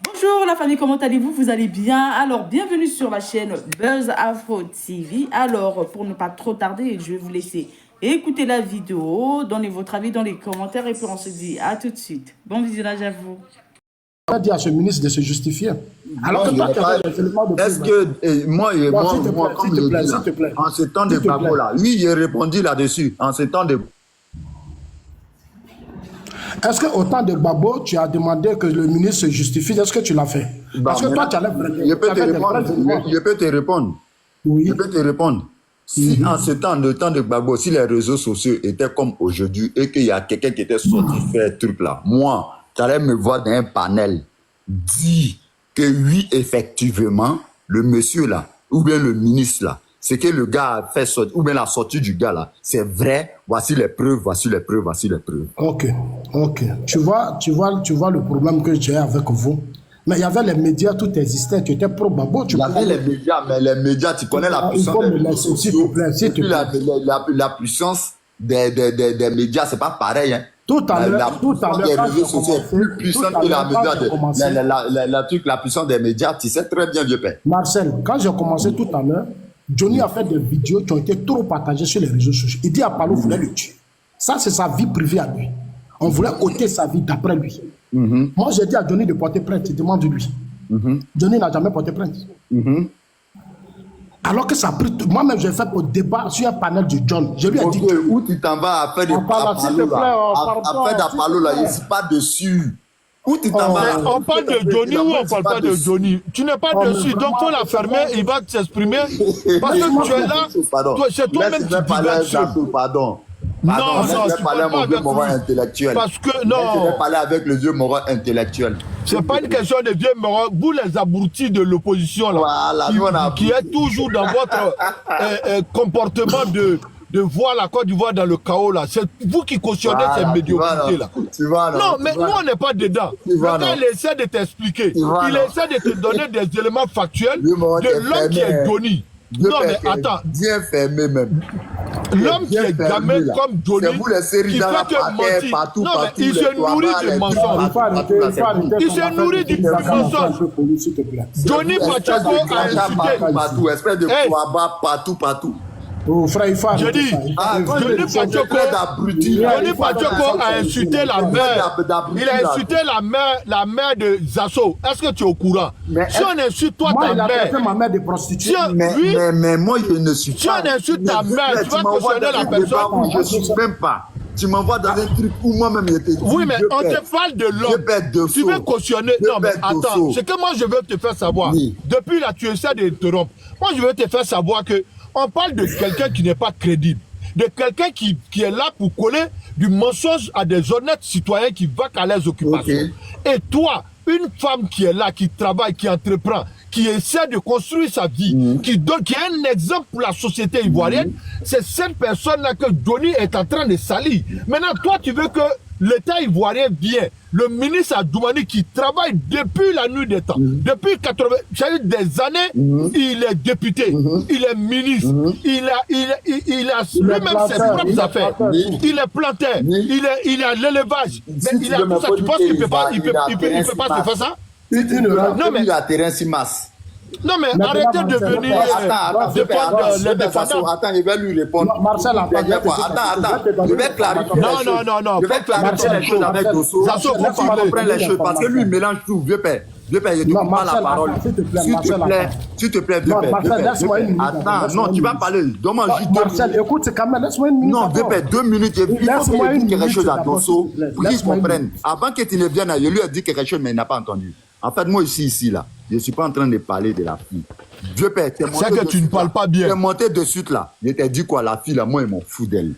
Bonjour la famille, comment allez-vous? Vous allez bien? Alors, bienvenue sur la chaîne Buzz Afro TV. Alors, pour ne pas trop tarder, je vais vous laisser écouter la vidéo, donner votre avis dans les commentaires et puis on se dit à tout de suite. Bon visionnage à vous. On va dire à ce ministre de se justifier. Alors que toi, tu as des éléments de est-ce que moi, comme je dis, s'il te plaît. en ce temps de Gbagbo là, oui, j'ai répondu là-dessus. En ce temps de... Est-ce qu'au temps de Gbagbo, tu as demandé que le ministre se justifie? Est-ce que tu l'as fait? Parce que toi, tu as je peux te répondre. Oui. Je peux te répondre. Si en ce temps, le temps de Gbagbo, si les réseaux sociaux étaient comme aujourd'hui et qu'il y a quelqu'un qui était sorti faire ce truc là, moi, tu allais me voir dans un panel dire que oui, effectivement, le monsieur là, ou bien le ministre là, c'est que le gars a fait sortir, ou bien la sortie du gars là, c'est vrai, voici les preuves, voici les preuves, voici les preuves. Ok. Tu vois le problème que j'ai avec vous. Mais il y avait les médias, tout existait, tu étais pro Gbagbo. Il y avait les médias, mais les médias, tu connais la puissance des médias. La puissance des médias, c'est pas pareil. Hein. Tout à l'heure, les réseaux sociaux est plus puissante que la média. La puissance des médias, tu sais très bien, vieux père. Marcel, quand j'ai commencé tout à l'heure, Johnny a fait des vidéos qui ont été trop partagées sur les réseaux sociaux. Il dit à Palo voulait le tuer. Ça, c'est sa vie privée à lui. On voulait ôter sa vie d'après lui. Moi, j'ai dit à Johnny de porter plainte. Il demande de lui. Johnny n'a jamais porté plainte. Alors que ça a pris... Moi-même, j'ai fait au débat sur un panel de John. Je lui ai dit... Où tu t'en vas à faire d'Apollo là, je ne suis pas dessus. Où tu t'en vas? On parle de Johnny ou on parle pas de Johnny? Tu n'es pas dessus, donc faut la fermer, il va s'exprimer. Parce que tu es là, c'est toi-même qui dis pardon. Non, je vais parler à mon vieux moral intellectuel. Parce que, non. Je vais parler avec le vieux moral intellectuel. C'est pas une question de vieux moral. Vous, les abrutis de l'opposition, là, qui est toujours dans votre comportement de voir la Côte d'Ivoire dans le chaos, là. C'est vous qui cautionnez cette médiocrité, là. Non, mais nous, on n'est pas dedans. Quand il essaie de t'expliquer, il essaie de te donner des éléments factuels de l'homme qui est Johnny. Non, mais attends. Bien fermé, même. L'homme qui est gamin comme Johnny, c'est vous les séries dans la parterre, partout, il se nourrit du mensonge. Il se nourrit du mensonge. Johnny Pacheco a incité. Partout, espèce de Kouaba, partout. Oh, frère, il faut je dis, Johnny Pacheco a insulté la mère. Il a insulté la mère de Zasso. Est-ce que tu es au courant? Si on insulte toi ta mère, ma mère de prostituée. Mais moi je ne suis pas. Si on insulte ta mère, tu vas cautionner la personne. Je ne suis même pas. Tu m'envoies dans un truc où moi-même j'étais. Oui, mais on te parle de l'homme. Tu veux cautionner. Non, mais attends. Ce que moi je veux te faire savoir. Depuis là, tu essaies d'interrompre. Moi je veux te faire savoir que on parle de quelqu'un qui n'est pas crédible, de quelqu'un qui est là pour coller du mensonge à des honnêtes citoyens qui vaquent à leurs occupations. Et toi, une femme qui est là, qui travaille, qui entreprend, qui essaie de construire sa vie, qui est un exemple pour la société ivoirienne, c'est cette personne-là que Johnny est en train de salir. Maintenant, toi, tu veux que l'État ivoirien vienne, le ministre Adoumani qui travaille depuis la nuit des temps, depuis 80, des années, il est député, il est ministre, il a lui-même ses propres affaires, il est planteur, il a l'élevage, il a tout ça. Tu penses qu'il peut pas, il peut pas se faire ça? Non, mais la terrain si masse. Non, mais arrêtez de venir défendre les défendants. Attends, il va lui répondre. Marcel, attends, je vais clarifier. Non. Je vais clarifier les choses avec Dosso. Ça se comprend les choses parce que lui, il mélange tout. Vieux père, je ne te pas la parole. S'il te plaît, vieux père. Attends, non, tu vas parler. Donne-moi juste 2 minutes. Marcel, écoute, c'est quand même, laisse-moi une minute. Non, vieux père, 2 minutes. Il faut que je dise quelque chose à Dosso pour qu'il comprenne. Avant que tu ne viennes, je lui ai dit quelque chose, mais il n'a pas entendu. En fait, moi, ici, là, je ne suis pas en train de parler de la fille. Dieu père, c'est que tu ne parles pas bien. Tu es monté de suite, là. Je t'ai dit quoi, la fille, là, moi, ils m'en fous d'elle.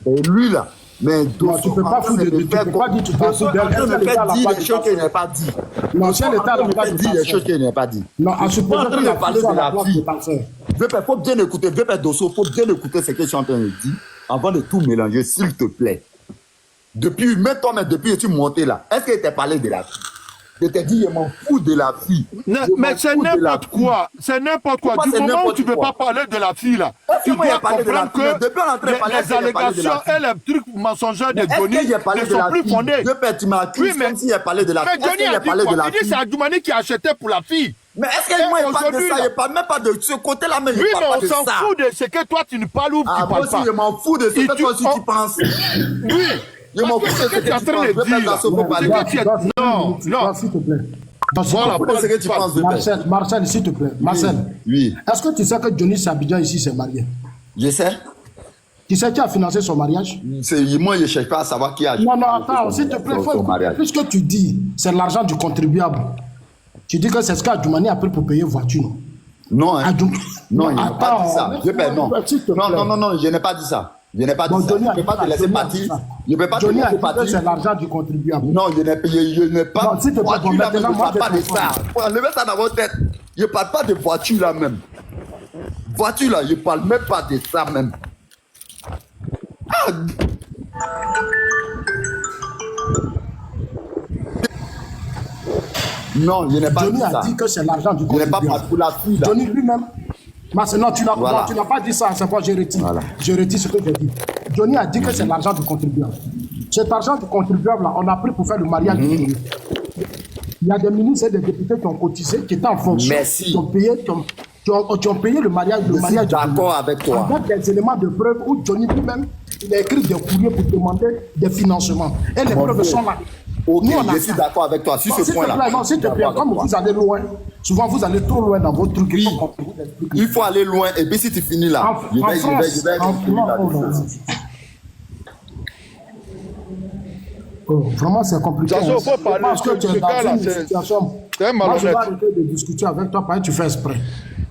Et lui, là, mais non, tu ne peux pas foutre de tu peux pas dire tu t'en fous d'elle. Elle ne peut dire des choses qu'elle n'a pas dit. Non, si l'État n'a pas dit des choses qu'elle n'a pas dit. Non, en supposant que la parler de la fille. Dieu père, il faut bien écouter. Dieu père Dosso, il faut bien écouter ce que je suis en train de dire avant de tout mélanger, s'il te plaît. Depuis, même toi, depuis que tu es monté là, est-ce qu'elle t'a parlé de la fille? Je t'ai dit, je m'en fous de la fille. Mais c'est n'importe quoi. C'est n'importe quoi. Du moment où tu ne veux pas parler de la fille, là, tu dois comprendre que les allégations et les trucs mensongers de Johnny ne sont plus fondés. Tu m'accuses comme si j'ai parlé de la fille. Mais Johnny a dit quoi? Il dit c'est Adjoumani qui a acheté pour la fille. Mais est-ce que moi, je parle de ça? Je parle même pas de ce côté-là, mais je parle pas de ça. Oui, mais on s'en fout de ce que toi, tu ne parles ou tu ne parles pas. Je m'en fous de ce que toi aussi tu penses. Oui. Je m'en fous de ce que tu es en train de dire. Non, non. S'il te plaît. Voilà, ce que tu penses de Marcel, s'il te plaît. Marcel. Oui. Est-ce que tu sais que Johnny Abidjan ici s'est marié? Je sais. Tu sais qui a financé son mariage? Moi, je ne cherche pas à savoir qui a. Non, attends, s'il te plaît. Puisque tu dis, c'est l'argent du contribuable. Tu dis que c'est ce qu'Adjoumani a pris pour payer voiture. Non, hein. Non, il n'a pas dit ça. Non, je n'ai pas dit ça. Je n'ai pas dit ça. Je ne peux pas te laisser partir. Je ne peux pas te laisser partir. C'est l'argent du contribuable. Non, je n'ai pas. Non, s'il te plaît, je ne parle pas de ça. Enlevez ça dans votre tête. Je ne parle pas de voiture là même. Voiture là, je ne parle même pas de ça même. Ah. Non, je n'ai pas Johnny dit ça. Johnny a dit que c'est l'argent du contribuable. Je n'ai pas pour la fille là. Johnny lui-même. Non, tu n'as pas dit ça, c'est quoi, je retire. Voilà. Je retire ce que j'ai dit. Johnny a dit que c'est l'argent du contribuable. Cet argent du contribuable, là, on a pris pour faire le mariage du Johnny. Il y a des ministres et des députés qui ont cotisé, qui étaient en fonction, qui ont payé le mariage du Johnny. D'accord avec toi. Avec des éléments de preuve où Johnny lui-même, il a écrit des courriers pour demander des financements. Et les preuves sont là. Ok, je suis d'accord avec toi sur ce point-là. Non, s'il te plaît, comme vous allez loin, souvent vous allez trop loin dans votre truc. Oui, il faut aller loin. Et puis si tu finis là, je vais finir là. Vraiment, c'est compliqué. Il faut parler. Parce que tu es dans une situation. Moi, je vais arrêter de discuter avec toi, parce que tu fais exprès.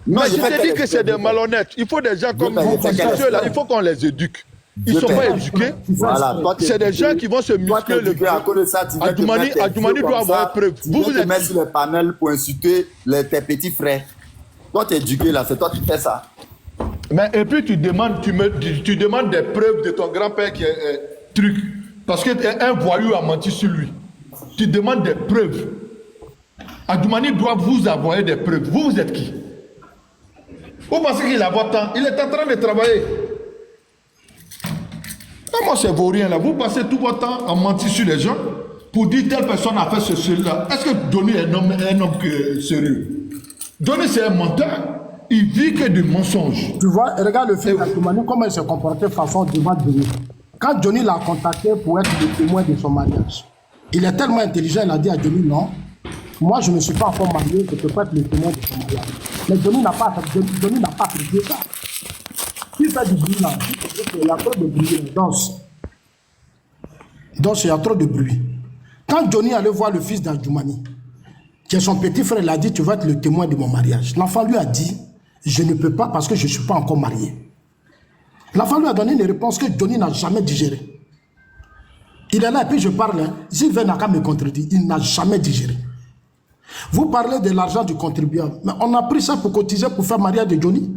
Non, je t'ai dit que c'est des malhonnêtes. Il faut des gens comme vous, ceux-là, il faut qu'on les éduque. Ils ne sont pas éduqués. Voilà, c'est des gens qui vont se muscler le à cause de ça, Adjoumani doit avoir preuve. Vous te mettre sur les panels pour insulter tes petits frères. Toi, tu es éduqué là, c'est toi qui fais ça. Mais et puis tu demandes des preuves de ton grand-père qui est truc. Parce qu'un voyou a menti sur lui. Tu demandes des preuves. Adjoumani doit vous envoyer des preuves. Vous êtes qui? Vous pensez qu'il a votre temps? Il est en train de travailler. Moi, c'est vaut rien là. Vous passez tout votre temps à mentir sur les gens pour dire telle personne a fait ceci-là. Est-ce que Johnny est un homme sérieux? Johnny, c'est un menteur. Il vit que des mensonges. Tu vois, regarde le film d'Adjoumani, comment il s'est comporté façon devant Johnny. Quand Johnny l'a contacté pour être le témoin de son mariage, il est tellement intelligent, il a dit à Johnny, non, moi je ne suis pas encore marié, je ne peux pas être le témoin de son mariage. Mais Johnny n'a pas apprécié ça. Il fait du bruit là. Il y a trop de bruit. Donc, il y a trop de bruit. Quand Johnny allait voir le fils d'Adjoumani, qui est son petit frère, il a dit, tu vas être le témoin de mon mariage. L'enfant lui a dit, je ne peux pas parce que je ne suis pas encore marié. L'enfant lui a donné une réponse que Johnny n'a jamais digérée. Il est là et puis je parle. Sylvain n'a qu'à me contredire. Il n'a jamais digéré. Vous parlez de l'argent du contribuable. Mais on a pris ça pour cotiser pour faire mariage de Johnny.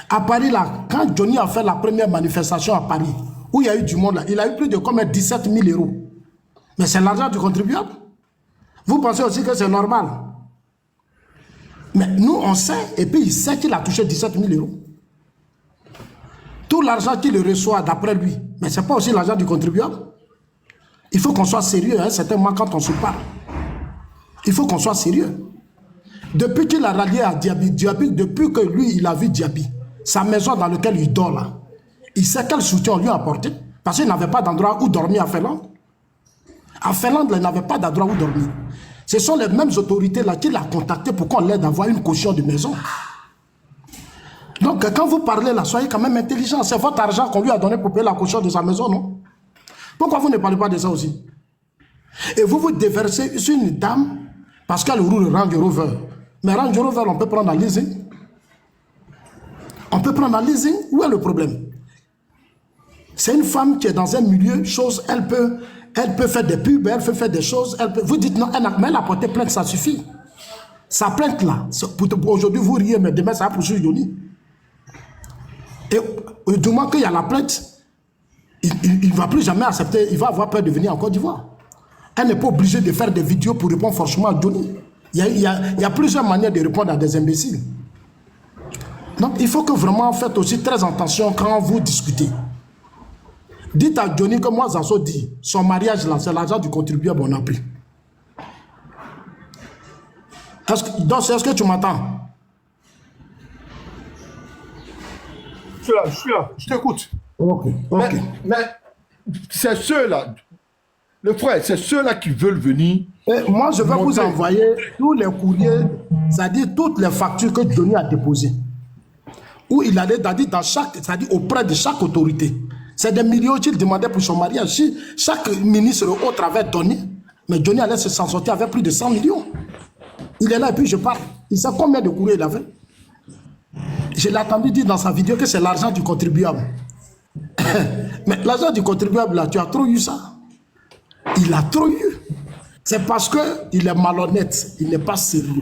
À Paris, là, quand Johnny a fait la première manifestation à Paris, où il y a eu du monde, là, il a eu plus de combien? 17 000 euros. Mais c'est l'argent du contribuable. Vous pensez aussi que c'est normal? Mais nous, on sait, et puis il sait qu'il a touché 17 000 euros. Tout l'argent qu'il reçoit d'après lui, mais ce n'est pas aussi l'argent du contribuable. Il faut qu'on soit sérieux, hein, certainement quand on se parle. Il faut qu'on soit sérieux. Depuis qu'il a rallié à Diaby, depuis que lui, il a vu Diaby, sa maison dans laquelle il dort là, il sait quel soutien on lui a apporté, parce qu'il n'avait pas d'endroit où dormir à Finlande. À Finlande, il n'avait pas d'endroit où dormir. Ce sont les mêmes autorités là qui l'ont contacté pour qu'on l'aide à avoir une caution de maison. Donc, quand vous parlez là, soyez quand même intelligent. C'est votre argent qu'on lui a donné pour payer la caution de sa maison, non? Pourquoi vous ne parlez pas de ça aussi? Et vous vous déversez sur une dame parce qu'elle roule le Range Rover. Mais Range Rover, on peut prendre en leasing. On peut prendre en leasing. Où est le problème? C'est une femme qui est dans un milieu, elle peut faire des pubs, elle peut faire des choses. Vous dites non, mais elle a porté plainte, ça suffit. Sa plainte là, aujourd'hui vous riez, mais demain ça va poursuivre Johnny. Et du moment qu'il y a la plainte, il ne va plus jamais accepter, il va avoir peur de venir en Côte d'Ivoire. Elle n'est pas obligée de faire des vidéos pour répondre forcément à Johnny. Il y a plusieurs manières de répondre à des imbéciles. Donc, il faut que vraiment faites aussi très attention quand vous discutez. Dites à Johnny que moi, Zazo dit, son mariage là, c'est l'argent du contribuable, on a pris. Est-ce que tu m'entends? Je suis là, je t'écoute. Ok. Mais c'est ceux-là, le frère, c'est ceux-là qui veulent venir. Et moi, je vais vous envoyer tous les courriers, c'est-à-dire toutes les factures que Johnny a déposées. Où il allait, dans chaque, c'est-à-dire auprès de chaque autorité. C'est des millions qu'il demandait pour son mariage. Si chaque ministre ou autre avait donné, mais Johnny allait s'en sortir avec plus de 100 millions. Il est là et puis je parle. Il sait combien de courriers il avait. Je l'ai entendu dire dans sa vidéo que c'est l'argent du contribuable. Mais l'argent du contribuable, là, tu as trop eu ça. Il a trop eu. C'est parce qu'il est malhonnête. Il n'est pas sérieux.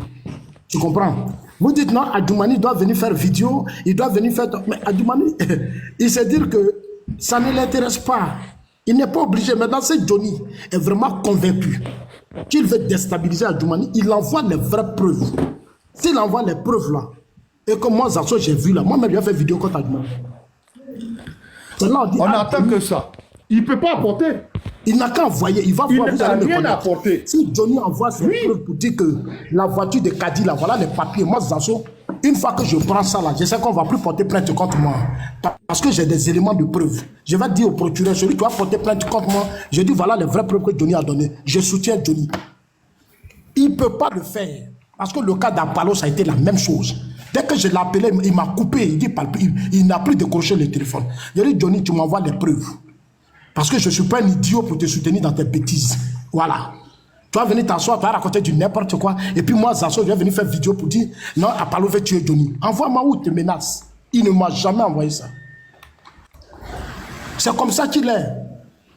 Tu comprends? Vous dites non, Adjoumani doit venir faire vidéo. Il doit venir faire... Mais Adjoumani, il sait dire que ça ne l'intéresse pas. Il n'est pas obligé. Maintenant, si Johnny est vraiment convaincu qu'il veut déstabiliser Adjoumani, il envoie les vraies preuves. S'il envoie les preuves là, et que moi, Zazo, j'ai vu là, moi-même, j'ai fait vidéo contre Adjoumani. On n'attend que ça. Il ne peut pas apporter. Il n'a qu'à envoyer. Il va voir, vous allez me rien connaître. apporter. Si Johnny envoie ses preuves pour dire que la voiture de Kadi, là, voilà les papiers. Moi, Zazo, une fois que je prends ça là, je sais qu'on ne va plus porter plainte contre moi. Parce que j'ai des éléments de preuve. Je vais dire au procureur, celui qui va porter plainte contre moi, je dis voilà les vraies preuves que Johnny a données. Je soutiens Johnny. Il ne peut pas le faire. Parce que le cas d'Apollo, ça a été la même chose. Dès que je l'ai appelé, il m'a coupé. Il dit, il n'a plus décroché le téléphone. Je lui ai dit, Johnny, tu m'envoies les preuves. Parce que je ne suis pas un idiot pour te soutenir dans tes bêtises. Voilà. Tu vas venir t'asseoir, tu vas raconter du n'importe quoi. Et puis moi, Zazo, je vais venir faire vidéo pour dire, non, Apollo veut tuer Johnny. Envoie-moi où tes menaces. Il ne m'a jamais envoyé ça. C'est comme ça qu'il est.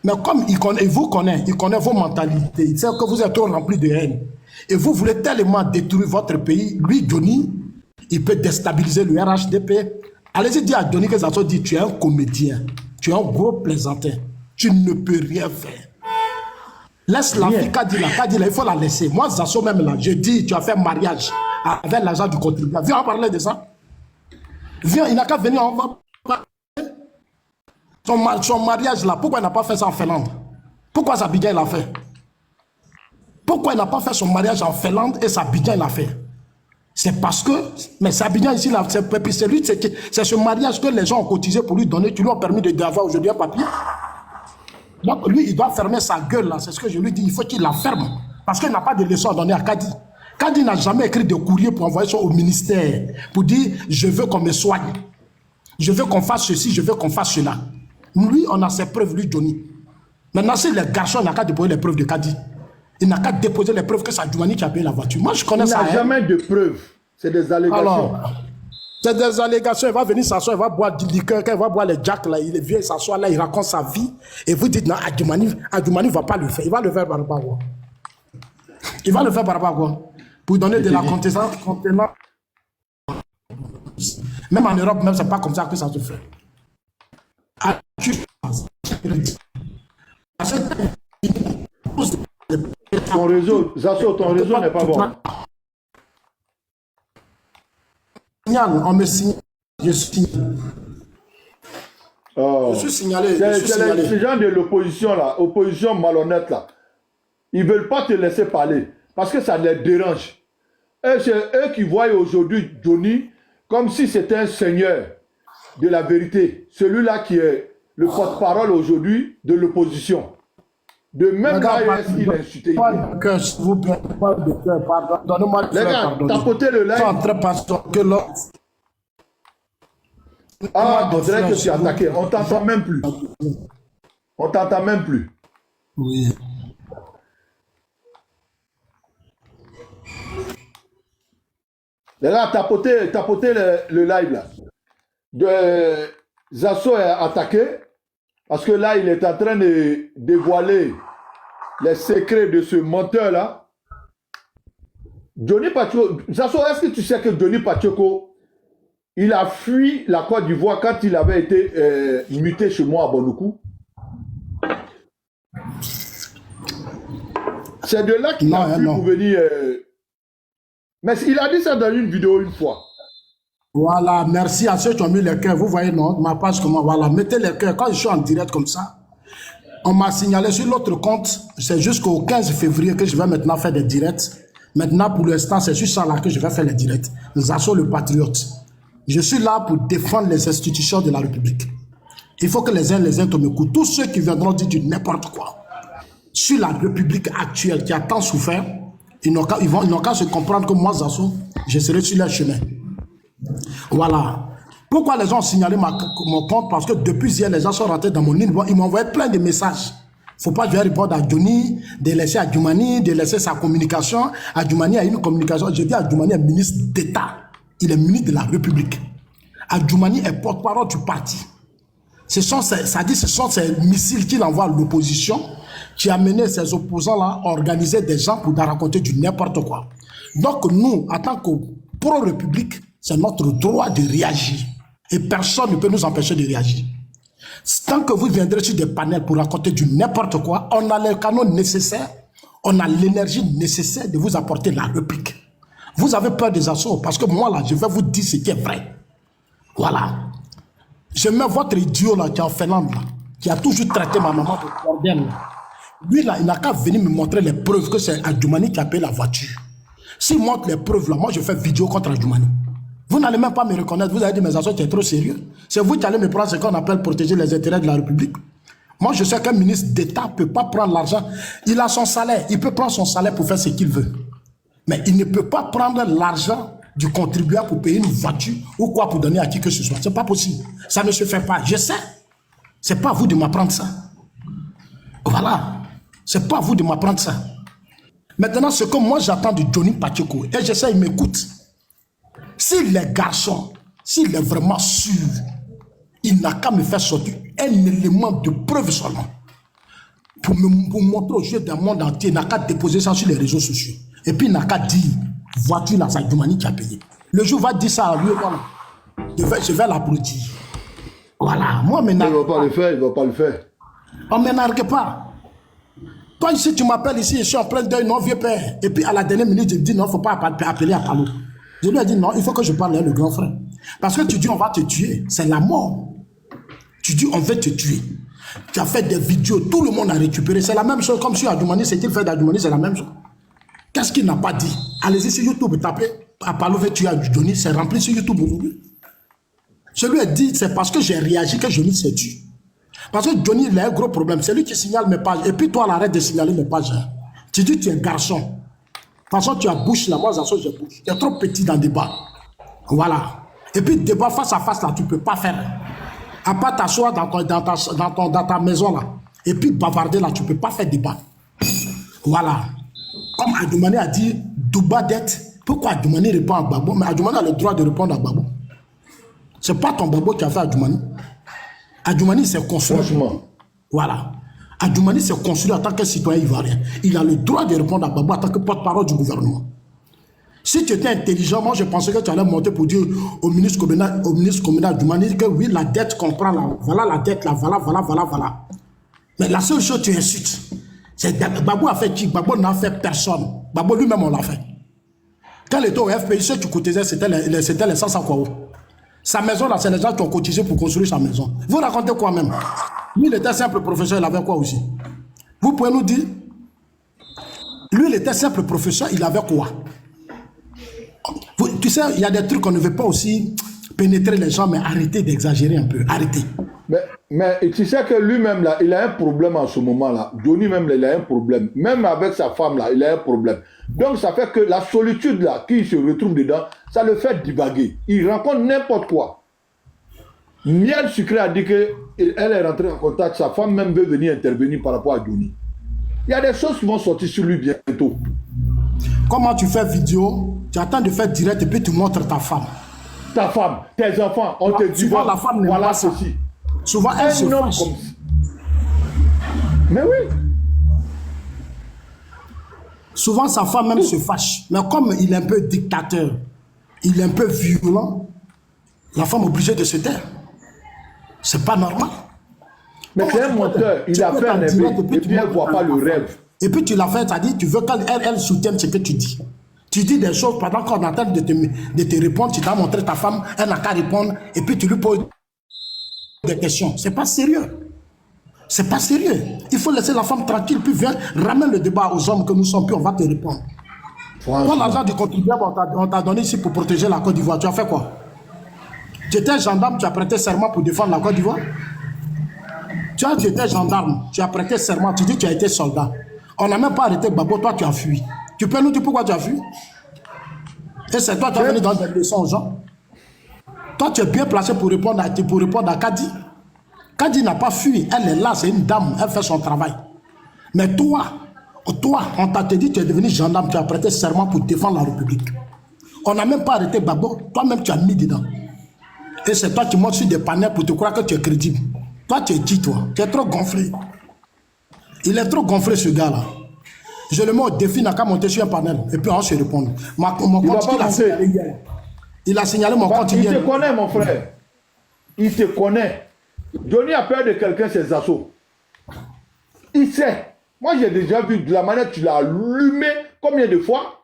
Mais comme il vous connaît, il connaît vos mentalités. Il sait que vous êtes trop remplis de haine. Et vous voulez tellement détruire votre pays. Lui, Johnny, il peut déstabiliser le RHDP. Allez-y dire à Johnny que Zazo dit, tu es un comédien. Tu es un gros plaisantin. Tu ne peux rien faire. Laisse la fille Kadi là, il faut la laisser. Moi, Zazo même là, je dis, tu as fait mariage avec l'argent du contribuable. Viens, on va parler de ça. Viens, il n'a qu'à venir, on va parler. Son mariage là, pourquoi il n'a pas fait ça en Finlande? Pourquoi Sabidjan l'a fait? Pourquoi il n'a pas fait son mariage en Finlande et Sabidjan l'a fait? C'est parce que, mais Sabidjan ici, c'est ce mariage que les gens ont cotisé pour lui donner, qui lui ont permis d'avoir aujourd'hui un papier. Donc lui, il doit fermer sa gueule là, c'est ce que je lui dis, il faut qu'il la ferme. Parce qu'il n'a pas de leçon à donner à Kadi. Kadi n'a jamais écrit de courrier pour envoyer ça au ministère, pour dire, je veux qu'on me soigne. Je veux qu'on fasse ceci, je veux qu'on fasse cela. Lui, on a ses preuves, lui, Johnny. Maintenant, si les garçons n'ont qu'à déposer les preuves de Kadi, il n'a qu'à déposer les preuves que c'est Adjoumani qui a payé la voiture. Moi, je connais ça. Il n'a jamais de preuves. C'est des allégations. Alors, c'est des allégations. Il va venir s'asseoir, il va boire du liqueur, quand il va boire les jacks, là, il vient s'asseoir là, il raconte sa vie. Et vous dites, non, Adjoumani ne va pas le faire. Il va le faire par rapport à quoi? Il va le faire par rapport à quoi? Pour donner de la contenance. Même en Europe, même, c'est pas comme ça que ça se fait. Ton réseau, Zazo, ton réseau n'est pas bon. On me signale, je suis signalé. C'est les gens de l'opposition là, opposition malhonnête là. Ils ne veulent pas te laisser parler parce que ça les dérange. Et c'est eux qui voient aujourd'hui Johnny comme si c'était un seigneur de la vérité. Celui-là qui est le porte-parole aujourd'hui de l'opposition. De même là, il a insulté. S'il vous plaît, pardon. Donnez-moi les gars, tapotez le live. Ah, on dirait que tu es attaqué. On t'entend même plus. On t'entend même plus. Oui. Les gars, tapotez le live là. Zazo est attaqué parce que là, il est en train de dévoiler les secrets de ce menteur là. Johnny Pacheco, Zazo, est-ce que tu sais que Johnny Pacheco, il a fui la Côte d'Ivoire quand il avait été muté chez moi à Bonoukou? C'est de là qu'il a pu pour venir... Mais il a dit ça dans une vidéo une fois. Voilà, merci à ceux qui ont mis les cœurs. Vous voyez, non, ma page, comment, voilà, mettez les cœurs. Quand je suis en direct comme ça, on m'a signalé sur l'autre compte, c'est jusqu'au 15 février que je vais maintenant faire des directs. Maintenant, pour l'instant, c'est sur ça là que je vais faire les directs. Nous assurons le patriote. Je suis là pour défendre les institutions de la République. Il faut que les uns m'écoutent. Tous ceux qui viendront dire du n'importe quoi sur la République actuelle qui a tant souffert, ils n'ont qu'à se comprendre que moi, Zasso, je serai sur leur chemin. Voilà. Pourquoi les gens ont signalé mon compte? Parce que depuis hier, les gens sont rentrés dans mon inbox. Ils m'ont envoyé plein de messages. Il ne faut pas que je réponde à Johnny, de laisser à Djoumani, de laisser sa communication. À Djoumani a une communication. Je dis à Djoumani est ministre d'État. Il est ministre de la République. À Djoumani est porte-parole du parti. Ce sont ces missiles qu'il envoie à l'opposition qui a mené ces opposants-là à organiser des gens pour raconter du n'importe quoi. Donc nous, en tant que pro-république, c'est notre droit de réagir. Et personne ne peut nous empêcher de réagir. Tant que vous viendrez sur des panels pour raconter du n'importe quoi, on a les canaux nécessaires, on a l'énergie nécessaire de vous apporter la réplique. Vous avez peur des assauts parce que moi là, je vais vous dire ce qui est vrai. Voilà. Je mets votre idiot là qui est en Finlande, là, qui a toujours traité ma maman de bordel. Lui là, il n'a qu'à venir me montrer les preuves que c'est Adjoumani qui a payé la voiture. S'il montre les preuves là, moi je fais vidéo contre Adjoumani. Vous n'allez même pas me reconnaître. Vous avez dit, mes associés, tu es trop sérieux. C'est vous qui allez me prendre ce qu'on appelle protéger les intérêts de la République. Moi, je sais qu'un ministre d'État ne peut pas prendre l'argent. Il a son salaire. Il peut prendre son salaire pour faire ce qu'il veut. Mais il ne peut pas prendre l'argent du contribuable pour payer une voiture ou quoi pour donner à qui que ce soit. Ce n'est pas possible. Ça ne se fait pas. Je sais. Ce n'est pas à vous de m'apprendre ça. Voilà. Ce n'est pas à vous de m'apprendre ça. Maintenant, ce que moi j'attends de Johnny Pacheco, et je sais, il m'écoute. Si les garçons, s'il est vraiment sûr, il n'a qu'à me faire sortir un élément de preuve seulement. Pour montrer aux yeux d'un monde entier, il n'a qu'à déposer ça sur les réseaux sociaux. Et puis il n'a qu'à dire, voiture là, c'est Adjoumani qui a payé. Le jour va dire ça à lui, voilà. Je vais l'applaudir. Voilà, moi maintenant. Il ne va pas le faire, il ne va pas le faire. On ne m'énargue pas. Toi ici, tu m'appelles ici, je suis en plein deuil, non, vieux père. Et puis à la dernière minute, je me dis, non, il ne faut pas appeler à Palo. Je lui ai dit non, il faut que je parle avec le grand frère. Parce que tu dis on va te tuer, c'est la mort. Tu dis on veut te tuer. Tu as fait des vidéos, tout le monde a récupéré. C'est la même chose comme sur Adjoumani, c'est qu'il fait d'Adjoumani, c'est la même chose. Qu'est-ce qu'il n'a pas dit? Allez-y sur YouTube, tapez Apalo veut tuer Johnny, c'est rempli sur YouTube aujourd'hui. Je lui ai dit, c'est parce que j'ai réagi que Johnny s'est tué. Parce que Johnny, il a un gros problème. C'est lui qui signale mes pages. Et puis toi, arrête de signaler mes pages. Tu dis tu es garçon. De toute façon, tu as bouche là, moi, j'ai bouche. Tu es trop petit dans le débat. Voilà. Et puis, débat face à face là, tu ne peux pas faire. À part t'asseoir dans ta maison là. Et puis, bavarder là, tu ne peux pas faire débat. Voilà. Comme Adjoumani a dit, Douba dette. Pourquoi Adjoumani répond à Gbagbo? Mais Adjoumani a le droit de répondre à Gbagbo. Ce n'est pas ton Gbagbo qui a fait Adjoumani. Adjoumani s'est construit. Franchement. Voilà. Adjoumani s'est construit en tant que citoyen ivoirien. Il a le droit de répondre à Gbagbo en tant que porte-parole du gouvernement. Si tu étais intelligent, moi je pensais que tu allais monter pour dire au ministre communal Adjoumani que oui, la dette qu'on prend là, voilà la dette là, voilà. Mais la seule chose que tu insultes, c'est Gbagbo a fait qui? Gbagbo n'a fait personne. Gbagbo lui-même on l'a fait. Quand il était au FPI, ceux qui cotisaient, c'était les 500 quoi. Sa maison là, c'est les gens qui ont cotisé pour construire sa maison. Vous racontez quoi même? Lui, il était simple professeur, il avait quoi aussi? Vous pouvez nous dire? Lui, il était simple professeur, il avait quoi? Tu sais, il y a des trucs qu'on ne veut pas aussi pénétrer les gens, mais arrêtez d'exagérer un peu, arrêtez. Mais tu sais que lui-même, là, il a un problème en ce moment-là. Johnny même, là, il a un problème. Même avec sa femme, là, il a un problème. Donc, ça fait que la solitude, là, qu'il se retrouve dedans, ça le fait divaguer. Il rencontre n'importe quoi. Miel Sucré a dit qu'elle est rentrée en contact, sa femme même veut venir intervenir par rapport à Johnny. Il y a des choses qui vont sortir sur lui bientôt. Comment tu fais vidéo, tu attends de faire direct et puis tu montres ta femme. Ta femme, tes enfants, on te dit. Souvent, la femme n'aime pas ça. Souvent, elle se fâche. Mais oui. Souvent, sa femme même se fâche. Mais comme il est un peu dictateur, il est un peu violent, la femme est obligée de se taire. C'est pas normal. Mais c'est un menteur. Il a fait un effet et puis elle ne voit pas le rêve. Et puis tu l'as fait, c'est-à-dire tu veux qu'elle soutienne ce que tu dis. Tu dis des choses pendant qu'on attend de te répondre, tu t'as montré ta femme, elle n'a qu'à répondre, et puis tu lui poses des questions. C'est pas sérieux. C'est pas sérieux. Il faut laisser la femme tranquille, puis viens, ramène le débat aux hommes que nous sommes, puis on va te répondre. Quand l'argent du contribuable, on t'a donné ici pour protéger la Côte d'Ivoire, tu as fait quoi? Tu étais gendarme, tu as prêté serment pour défendre la Côte d'Ivoire? Tu étais gendarme, tu as prêté serment, tu dis que tu as été soldat. On n'a même pas arrêté Gbagbo, toi tu as fui. Tu peux nous dire pourquoi tu as fui? Et c'est toi qui as venu dans des leçons aux gens. Toi tu es bien placé pour répondre à Kadi. Kadi n'a pas fui, elle est là, c'est une dame, elle fait son travail. Mais toi, on t'a dit que tu es devenu gendarme, tu as prêté serment pour défendre la République. On n'a même pas arrêté Gbagbo, toi-même tu as mis dedans. Et c'est toi qui montes sur des panels pour te croire que tu es crédible. Toi tu es dit, toi, tu es trop gonflé. Il est trop gonflé ce gars-là. Je le mets au défi, n'a qu'à monter sur un panel et puis on se répond. Mon compte, il a signalé mon compte. Il te connaît, mon frère. Il te connaît. Johnny a peur de quelqu'un, ses assauts. Il sait. Moi, j'ai déjà vu de la manière que tu l'as allumé combien de fois.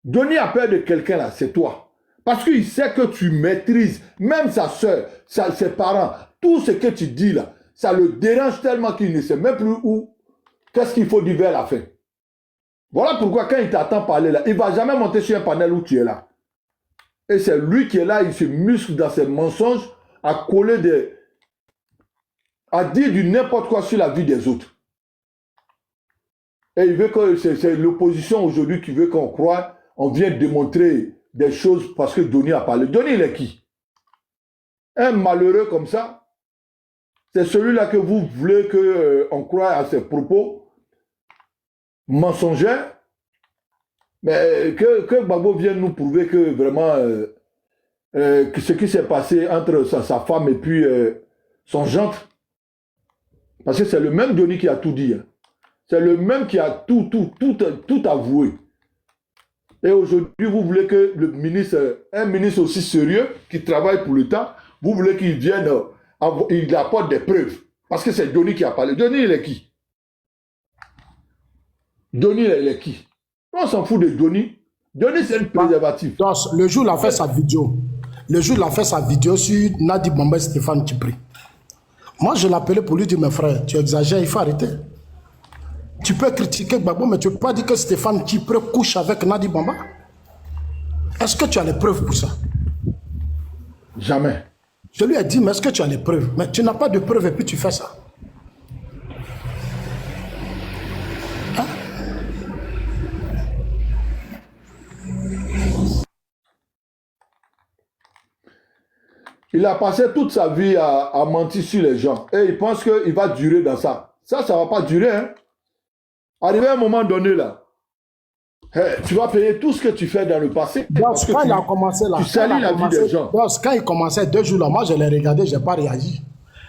Johnny a peur de quelqu'un là, c'est toi. Parce qu'il sait que tu maîtrises, même sa soeur, ses parents, tout ce que tu dis là, ça le dérange tellement qu'il ne sait même plus où, qu'est-ce qu'il faut dire vers la fin. Voilà pourquoi quand il t'attend parler là, il ne va jamais monter sur un panel où tu es là. Et c'est lui qui est là, il se muscle dans ses mensonges, à coller à dire du n'importe quoi sur la vie des autres. Et il veut que c'est l'opposition aujourd'hui qui veut qu'on croie, on vient démontrer des choses parce que Johnny a parlé. Johnny, il est qui? Un malheureux comme ça, c'est celui-là que vous voulez qu'on croie à ses propos mensongers, mais que Gbagbo vienne nous prouver que vraiment que ce qui s'est passé entre sa femme et puis son gendre, parce que c'est le même Johnny qui a tout dit, hein. C'est le même qui a tout avoué. Et aujourd'hui, vous voulez que le ministre, un ministre aussi sérieux, qui travaille pour l'État, vous voulez qu'il vienne, il apporte des preuves. Parce que c'est Johnny qui a parlé. Johnny, il est qui? Johnny, il est qui? On s'en fout de Johnny. Johnny, c'est une préservative. Donc, le jour où il a fait sa vidéo, sur Nadi Bamba et Stéphane Tchipri, moi, je l'appelais pour lui dire, mes frères, tu exagères, il faut arrêter. Tu peux critiquer Gbagbo, mais tu ne peux pas dire que Stéphane Tchipri couche avec Nadi Bamba. Est-ce que tu as les preuves pour ça? Jamais. Je lui ai dit, mais est-ce que tu as les preuves? Mais tu n'as pas de preuves et puis tu fais ça. Hein? Il a passé toute sa vie à mentir sur les gens. Et il pense qu'il va durer dans ça. Ça ne va pas durer, hein. Arrivé à un moment donné, là, tu vas payer tout ce que tu fais dans le passé. Parce quand il a commencé là, tu salis la vie des gens. Quand il commençait 2 jours là, moi je l'ai regardé, je n'ai pas réagi.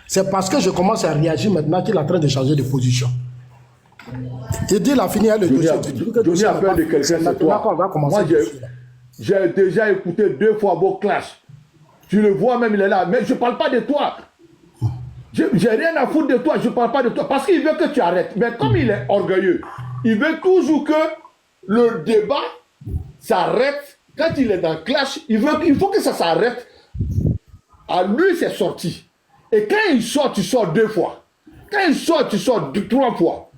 C'est parce que je commence à réagir maintenant qu'il est en train de changer de position. Il dit, il a fini le dossier. Johnny a peur de quelqu'un, c'est toi. Moi, j'ai déjà écouté 2 fois vos clashs. Tu le vois même, il est là. Mais je ne parle pas de toi. J'ai rien à foutre de toi, je ne parle pas de toi. Parce qu'il veut que tu arrêtes. Mais comme il est orgueilleux, il veut toujours que le débat s'arrête. Quand il est dans le clash, il faut que ça s'arrête. À lui, c'est sorti. Et quand il sort, tu sors 2 fois. Quand il sort, tu sors 3 fois.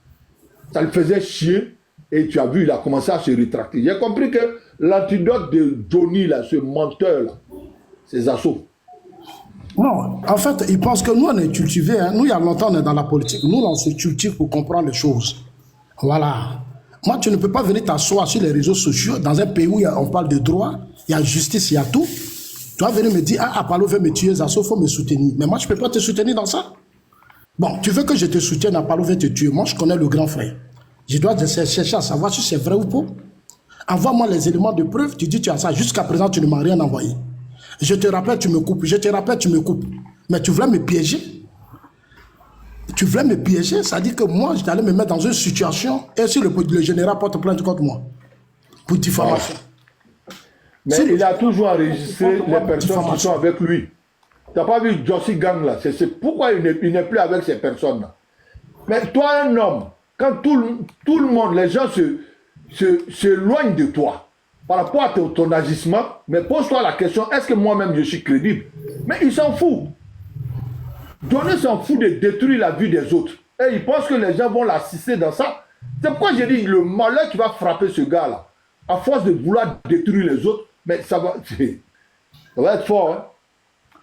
Ça le faisait chier. Et tu as vu, il a commencé à se rétracter. J'ai compris que l'antidote de Johnny, là, ce menteur, là, ses assauts. Non, en fait, ils pensent que nous, on est cultivés. Hein. Nous, il y a longtemps, on est dans la politique. Nous, on se cultive pour comprendre les choses. Voilà. Moi, tu ne peux pas venir t'asseoir sur les réseaux sociaux dans un pays où on parle de droit, il y a justice, il y a tout. Tu vas venir me dire, ah, Apollo veut me tuer, Zasso, il faut me soutenir. Mais moi, je ne peux pas te soutenir dans ça. Bon, tu veux que je te soutienne, Apollo veut te tuer. Moi, je connais le grand frère. Je dois chercher à savoir si c'est vrai ou pas. Envoie-moi les éléments de preuve. Tu dis, tu as ça. Jusqu'à présent, tu ne m'as rien envoyé. Je te rappelle, tu me coupes. Je te rappelle, tu me coupes. Mais tu voulais me piéger. Tu voulais me piéger. Ça dit que moi, j'allais me mettre dans une situation. Et si le général porte plainte contre moi. Pour diffamation. Mais si il a toujours enregistré les personnes qui sont avec lui. Tu n'as pas vu Jossi Gang là. C'est pourquoi il n'est plus avec ces personnes-là. Mais toi, un homme, quand tout le monde, les gens s'éloignent de toi par rapport à ton agissement, mais pose-toi la question, est-ce que moi-même je suis crédible? Mais il s'en fout. Donner s'en fout de détruire la vie des autres. Et il pense que les gens vont l'assister dans ça. C'est pourquoi j'ai dit le malheur qui va frapper ce gars-là, à force de vouloir détruire les autres, mais ça va être fort.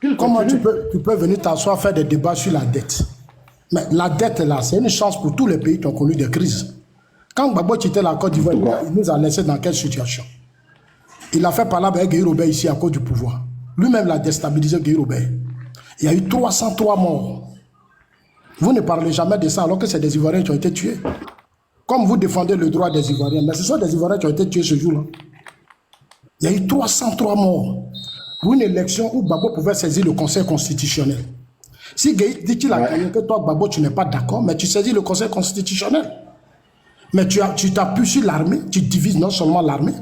Hein? Comment tu peux venir t'asseoir faire des débats sur la dette? Mais la dette, là, c'est une chance pour tous les pays qui ont connu des crises. Quand Gbagbo quittait la Côte d'Ivoire, il nous a laissé dans quelle situation? Il a fait parler avec Guy Robert ici à cause du pouvoir. Lui-même l'a déstabilisé, Guy Robert. Il y a eu 303 morts. Vous ne parlez jamais de ça alors que c'est des Ivoiriens qui ont été tués. Comme vous défendez le droit des Ivoiriens, mais ce sont des Ivoiriens qui ont été tués ce jour-là. Il y a eu 303 morts pour une élection où Gbagbo pouvait saisir le Conseil constitutionnel. Si Gueye dit qu'il a gagné, que toi, Gbagbo, tu n'es pas d'accord, mais tu saisis le Conseil constitutionnel. Mais tu t'appuies sur l'armée, tu divises non seulement l'armée,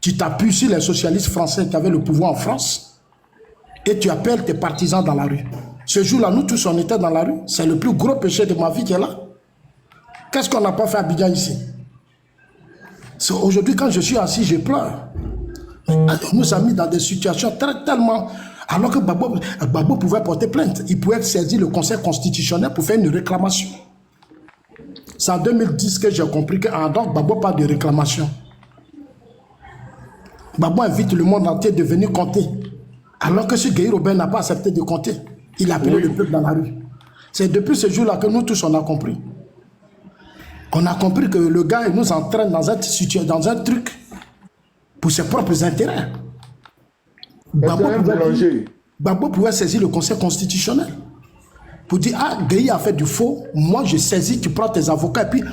tu t'appuies sur les socialistes français qui avaient le pouvoir en France, et tu appelles tes partisans dans la rue. Ce jour-là, nous tous, on était dans la rue. C'est le plus gros péché de ma vie qui est là. Qu'est-ce qu'on n'a pas fait à Abidjan ici? Aujourd'hui, quand je suis assis, je pleure. On nous a mis dans des situations tellement... Alors que Gbagbo pouvait porter plainte. Il pouvait saisir le Conseil constitutionnel pour faire une réclamation. C'est en 2010 que j'ai compris que donc Gbagbo parle de réclamation. Gbagbo invite le monde entier de venir compter. Alors que ce Guy Robert n'a pas accepté de compter. Il a appelé le peuple dans la rue. C'est depuis ce jour-là que nous tous, on a compris. On a compris que le gars, il nous entraîne dans un truc pour ses propres intérêts. Gbagbo pouvait saisir le Conseil constitutionnel pour dire, ah, Gueye a fait du faux, moi je saisis, tu prends tes avocats, et puis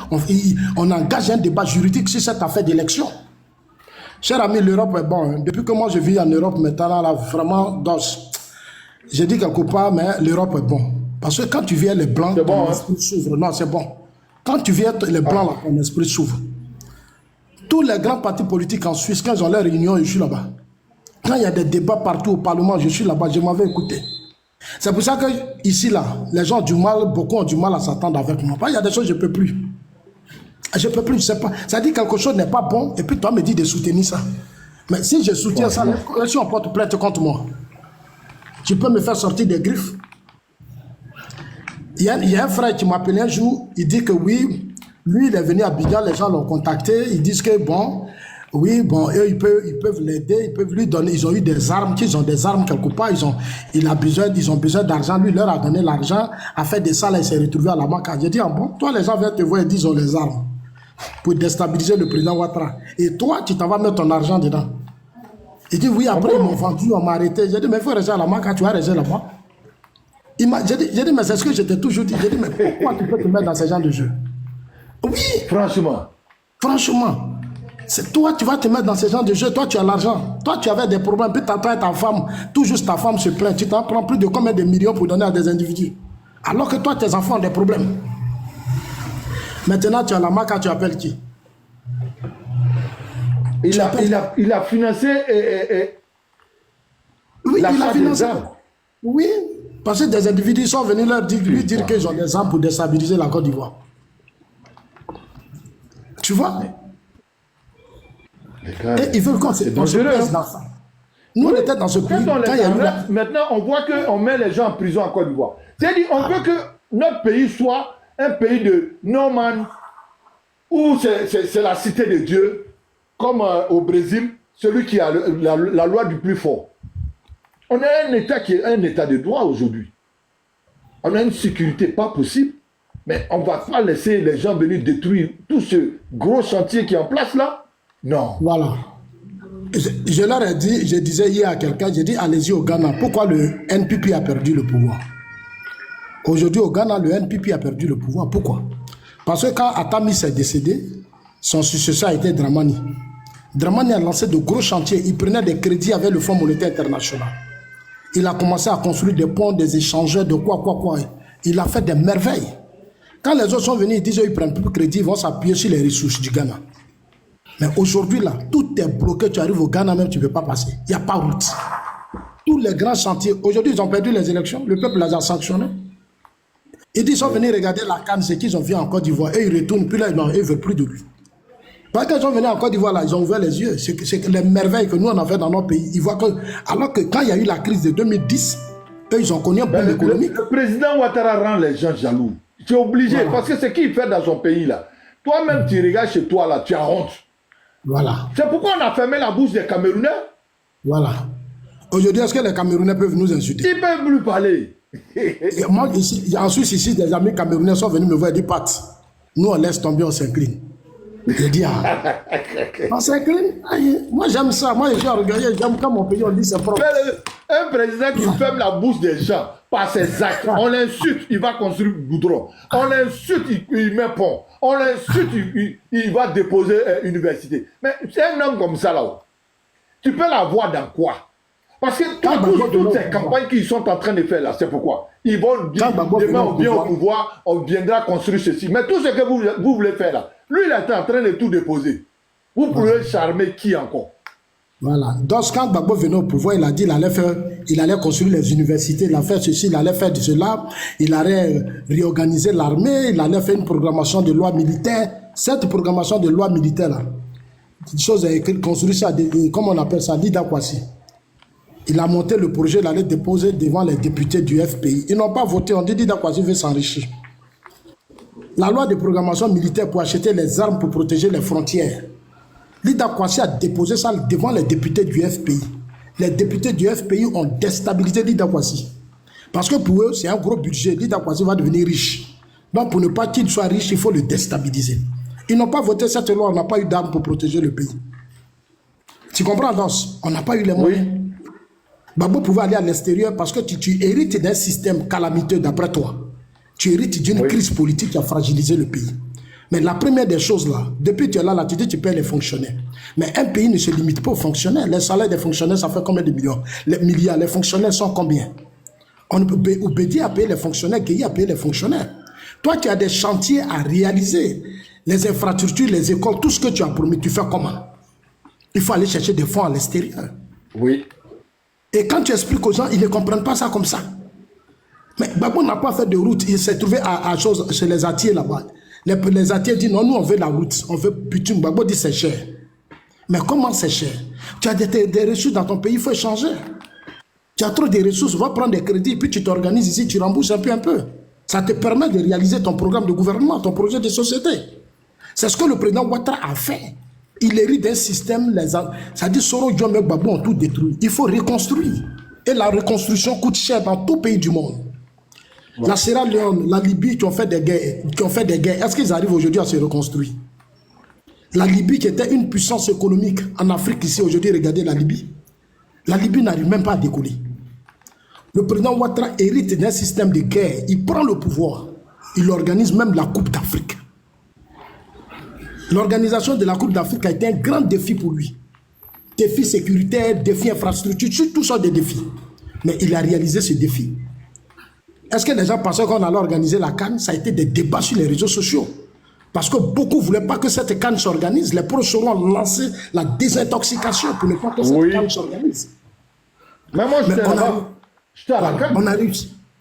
on engage un débat juridique sur cette affaire d'élection. Cher ami, l'Europe est bon. Depuis que moi je vis en Europe maintenant, là, vraiment, j'ai dit quelque part, mais l'Europe est bon. Parce que quand tu viens les blancs, ton esprit s'ouvre. Non, c'est bon. Quand tu viens les blancs, là, ton esprit s'ouvre. Tous les grands partis politiques en Suisse, quand ils ont leur réunion, je suis là-bas. Quand il y a des débats partout au Parlement, je suis là-bas, je m'avais écouté. C'est pour ça que ici, là, les gens ont du mal, beaucoup ont du mal à s'attendre avec moi. Il y a des choses que je ne peux plus. Je ne peux plus, je ne sais pas. Ça dit que quelque chose n'est pas bon, et puis toi me dis de soutenir ça. Mais si je soutiens ça, si on porte plainte contre moi, tu peux me faire sortir des griffes. Il y a un frère qui m'a appelé un jour, il dit que oui, lui, il est venu à Abidjan, les gens l'ont contacté, ils disent que bon, oui, bon, eux, ils peuvent l'aider, ils peuvent lui donner, ils ont eu des armes, qu'ils ont des armes quelque part, ils ont besoin d'argent, lui, leur a donné l'argent, a fait des salles et s'est retrouvé à la banque. J'ai dit, ah bon, toi, les gens viennent te voir et disent, ils ont les armes pour déstabiliser le président Ouattara. Et toi, tu t'en vas mettre ton argent dedans. Il dit, oui, après, ils m'ont vendu, on m'a arrêté. J'ai dit, mais il faut rester à la banque, quand tu vas rester là-bas. J'ai dit, mais c'est ce que je t'ai toujours dit. J'ai dit, mais pourquoi tu peux te mettre dans ce genre de jeu? Oui. Franchement. C'est toi, tu vas te mettre dans ce genre de jeu. Toi, tu as l'argent. Toi, tu avais des problèmes. Puis t'attends ta femme. Tout juste ta femme se plaint. Tu t'en prends plus de combien de millions pour donner à des individus. Alors que toi, tes enfants ont des problèmes. Maintenant, tu as la marque, tu appelles qui? Il a financé oui, il a financé. Oui, parce que des individus sont venus lui dire qu'ils ont des armes pour déstabiliser la Côte d'Ivoire. Tu vois? Et ils veulent qu'on se pèse dans ça. Nous, on était dans ce pays. Maintenant, on voit qu'on met les gens en prison en Côte d'Ivoire. C'est-à-dire, on veut que notre pays soit un pays de no man, où c'est la cité de Dieu, comme au Brésil, celui qui a la loi du plus fort. On a un État qui est un État de droit aujourd'hui. On a une sécurité pas possible, mais on ne va pas laisser les gens venir détruire tout ce gros chantier qui est en place là. Non. Voilà. Je leur ai dit, je disais hier à quelqu'un, j'ai dit allez-y au Ghana. Pourquoi le NPP a perdu le pouvoir? Aujourd'hui au Ghana, le NPP a perdu le pouvoir. Pourquoi? Parce que quand Atami s'est décédé, son successeur a été Dramani. Dramani a lancé de gros chantiers. Il prenait des crédits avec le Fonds monétaire international. Il a commencé à construire des ponts, des échangeurs, de quoi. Il a fait des merveilles. Quand les autres sont venus, ils disent qu'ils ne prennent plus de crédit, ils vont s'appuyer sur les ressources du Ghana. Mais aujourd'hui, là, tout est bloqué. Tu arrives au Ghana, même, tu ne peux pas passer. Il n'y a pas de route. Tous les grands chantiers, aujourd'hui, ils ont perdu les élections. Le peuple les a sanctionnés. Ils disent, ils sont venus regarder la CAN, c'est qu'ils ont vu en Côte d'Ivoire. Et ils retournent, puis là, non, ils ne veulent plus de lui. Parce qu'ils sont venus en Côte d'Ivoire, là, ils ont ouvert les yeux. C'est que les merveilles que nous, on a fait dans notre pays. Ils voient que, alors que quand il y a eu la crise de 2010, eux, ils ont connu un boom économique. Le président Ouattara rend les gens jaloux. Tu es obligé, voilà. Parce que ce qu'il fait dans son pays, là, toi-même, tu regardes chez toi, là, tu as honte. Voilà. C'est pourquoi on a fermé la bouche des Camerounais. Voilà. Aujourd'hui, est-ce que les Camerounais peuvent nous insulter? Ils ne peuvent plus parler. Et moi, ici, en Suisse, ici, des amis camerounais sont venus me voir et dire, Pat, nous, on laisse tomber, on s'incline. Je dis, ah, on s'incline. Moi, j'aime ça. Moi, je suis orgueilleux. J'aime quand mon pays, on dit c'est propre. Un président qui ferme la bouche des gens par ses actes, on l'insulte, il va construire goudron. On l'insulte, il met pont. On l'insulte, il va déposer une université. Mais c'est un homme comme ça, là-haut. Tu peux l'avoir dans quoi? Parce que toutes ces campagnes qu'ils sont en train de faire là, c'est pourquoi. Ils vont dire, demain on vient au pouvoir, on viendra construire ceci. Mais tout ce que vous voulez faire là, lui il est en train de tout déposer. Vous pouvez charmer qui encore? Voilà. Donc quand Gbagbo venait au pouvoir, il a dit il allait construire les universités, il allait faire ceci, il allait faire de cela, il allait réorganiser l'armée, il allait faire une programmation de loi militaire. Cette programmation de loi militaire là, une chose est écrite, construire ça, comment on appelle ça, Dida Kwasi. Il a monté le projet, il allait déposer devant les députés du FPI. Ils n'ont pas voté, on dit Dida Kwasi veut s'enrichir. La loi de programmation militaire pour acheter les armes pour protéger les frontières. Dida Kwasi a déposé ça devant les députés du FPI. Les députés du FPI ont déstabilisé Dida Kwasi. Parce que pour eux, c'est un gros budget. Dida Kwasi va devenir riche. Donc pour ne pas qu'il soit riche, il faut le déstabiliser. Ils n'ont pas voté cette loi, on n'a pas eu d'armes pour protéger le pays. Tu comprends, donc? On n'a pas eu les moyens. Oui. Gbagbo pouvait aller à l'extérieur parce que tu hérites d'un système calamiteux d'après toi. Tu hérites d'une crise politique qui a fragilisé le pays. Mais la première des choses là, depuis que tu es là, tu dis tu payes les fonctionnaires. Mais un pays ne se limite pas aux fonctionnaires. Les salaires des fonctionnaires, ça fait combien de millions? Les milliards. Les fonctionnaires sont combien? On peut Oubedi a payé les fonctionnaires, Gueye a payé les fonctionnaires. Toi, tu as des chantiers à réaliser. Les infrastructures, les écoles, tout ce que tu as promis, tu fais comment? Il faut aller chercher des fonds à l'extérieur. Oui. Et quand tu expliques aux gens, ils ne comprennent pas ça comme ça. Mais Gbagbo n'a pas fait de route. Il s'est trouvé chez les Atiers là-bas. Les Atiers disent non, nous on veut la route. On veut bitume. Gbagbo dit c'est cher. Mais comment c'est cher? Tu as des ressources dans ton pays, il faut échanger. Tu as trop de ressources, va prendre des crédits, puis tu t'organises ici, tu rembourses un peu. Ça te permet de réaliser ton programme de gouvernement, ton projet de société. C'est ce que le président Ouattara a fait. Il hérite d'un système, ça dit Soro Diom et Gbagbo ont tout détruit. Il faut reconstruire. Et la reconstruction coûte cher dans tout pays du monde. Ouais. La Sierra Leone, la Libye qui ont fait des guerres, est-ce qu'ils arrivent aujourd'hui à se reconstruire? La Libye qui était une puissance économique en Afrique ici, aujourd'hui, regardez la Libye. La Libye n'arrive même pas à décoller. Le président Ouattara hérite d'un système de guerre. Il prend le pouvoir. Il organise même la Coupe d'Afrique. L'organisation de la Coupe d'Afrique a été un grand défi pour lui. Défi sécuritaire, défi infrastructure, tout ça des défis. Mais il a réalisé ce défi. Est-ce que les gens pensaient qu'on allait organiser la CAN? Ça a été des débats sur les réseaux sociaux. Parce que beaucoup ne voulaient pas que cette CAN s'organise. Les pros ont lancé la désintoxication pour ne pas que cette CAN s'organise. Mais moi,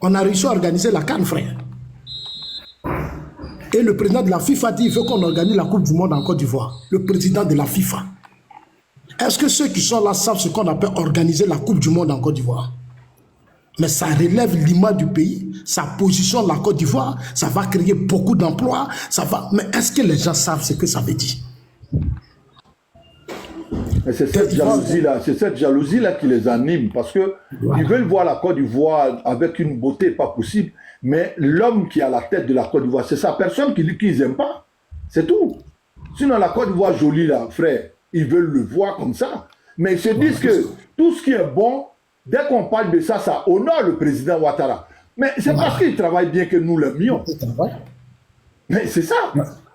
on a réussi à organiser la CAN, frère. Et le président de la FIFA dit qu'il veut qu'on organise la Coupe du Monde en Côte d'Ivoire. Le président de la FIFA. Est-ce que ceux qui sont là savent ce qu'on appelle organiser la Coupe du Monde en Côte d'Ivoire? Mais ça relève l'image du pays, ça positionne la Côte d'Ivoire, ça va créer beaucoup d'emplois, Mais est-ce que les gens savent ce que ça veut dire? C'est cette jalousie-là qui les anime, parce que ils veulent voir la Côte d'Ivoire avec une beauté pas possible, mais l'homme qui est à la tête de la Côte d'Ivoire, c'est sa personne qu'ils n'aiment pas. C'est tout. Sinon, la Côte d'Ivoire jolie, là, frère, ils veulent le voir comme ça. Mais ils se disent que tout ce qui est bon, dès qu'on parle de ça, ça honore le président Ouattara. Mais c'est parce qu'il travaille bien que nous l'aimions. Mais c'est ça.